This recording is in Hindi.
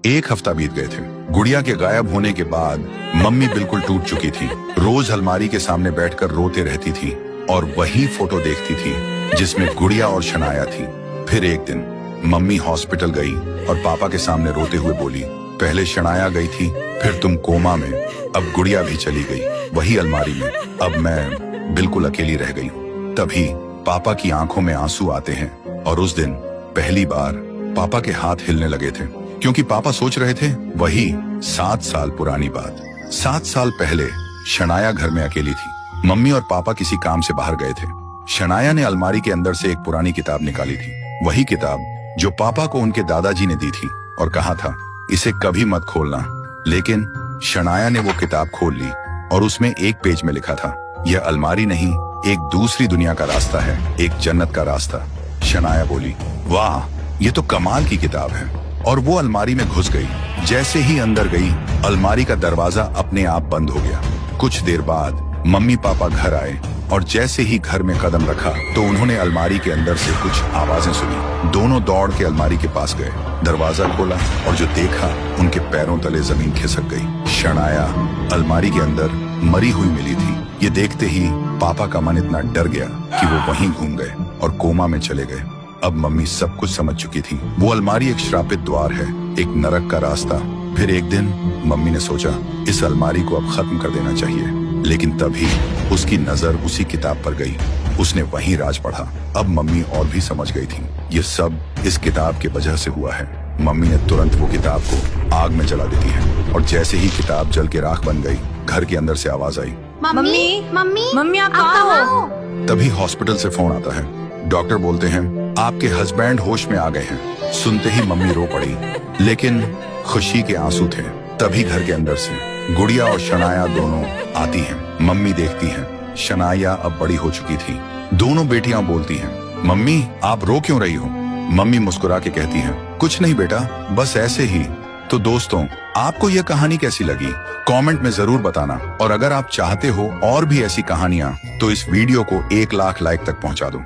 एक हफ्ता बीत गए थे। गुड़िया के गायब होने के बाद मम्मी बिल्कुल टूट चुकी थी। रोज अलमारी के सामने बैठकर रोते रहती थी और वही फोटो देखती थी जिसमें गुड़िया और शनाया थी। फिर एक दिन मम्मी हॉस्पिटल गई और पापा के सामने रोते हुए बोली, पहले शनाया गई थी, फिर तुम कोमा में, अब गुड़िया भी चली गई वही अलमारी में। अब मैं बिल्कुल अकेली रह गई हूँ। तभी पापा की आंखों में आंसू आते हैं और उस दिन पहली बार पापा के हाथ हिलने लगे थे, क्योंकि पापा सोच रहे थे वही 7 साल पुरानी बात। 7 साल पहले शनाया घर में अकेली थी। मम्मी और पापा किसी काम से बाहर गए थे। शनाया ने अलमारी के अंदर से एक पुरानी किताब निकाली थी, वही किताब जो पापा को उनके दादाजी ने दी थी और कहा था इसे कभी मत खोलना। लेकिन शनाया ने वो किताब खोल ली और उसमें एक पेज में लिखा था, यह अलमारी नहीं, एक दूसरी दुनिया का रास्ता है, एक जन्नत का रास्ता। शनाया बोली, वाह, ये तो कमाल की किताब है, और वो अलमारी में घुस गई। जैसे ही अंदर गई, अलमारी का दरवाजा अपने आप बंद हो गया। कुछ देर बाद मम्मी पापा घर आए और जैसे ही घर में कदम रखा तो उन्होंने अलमारी के अंदर से कुछ आवाजें सुनी। दोनों दौड़ के अलमारी के पास गए, दरवाजा खोला और जो देखा उनके पैरों तले जमीन खिसक गई। शनाया अलमारी के अंदर मरी हुई मिली थी। ये देखते ही पापा का मन इतना डर गया कि वो वहीं घूम गए और कोमा में चले गए। अब मम्मी सब कुछ समझ चुकी थी। वो अलमारी एक श्रापित द्वार है, एक नरक का रास्ता। फिर एक दिन मम्मी ने सोचा इस अलमारी को अब खत्म कर देना चाहिए, लेकिन तभी उसकी नजर उसी किताब पर गई। उसने वहीं राज पढ़ा। अब मम्मी और भी समझ गई थी, ये सब इस किताब के वजह से हुआ है। मम्मी ने तुरंत वो किताब को आग में जला देती है और जैसे ही किताब जल के राख बन गई, घर के अंदर से आवाज आई, मम्मी मम्मी मम्मी आप कहाँ हो? तभी हॉस्पिटल से फोन आता है। डॉक्टर बोलते हैं आपके हस्बैंड होश में आ गए हैं। सुनते ही मम्मी रो पड़ी, लेकिन खुशी के आंसू थे। तभी घर के अंदर से गुड़िया और शनाया दोनों आती हैं। मम्मी देखती हैं, शनाया अब बड़ी हो चुकी थी। दोनों बेटियां बोलती हैं, मम्मी आप रो क्यों रही हो? मम्मी मुस्कुरा के कहती हैं, कुछ नहीं बेटा, बस ऐसे ही। तो दोस्तों, आपको यह कहानी कैसी लगी कमेंट में जरूर बताना, और अगर आप चाहते हो और भी ऐसी कहानियां तो इस वीडियो को 1 लाख लाइक तक पहुंचा दो।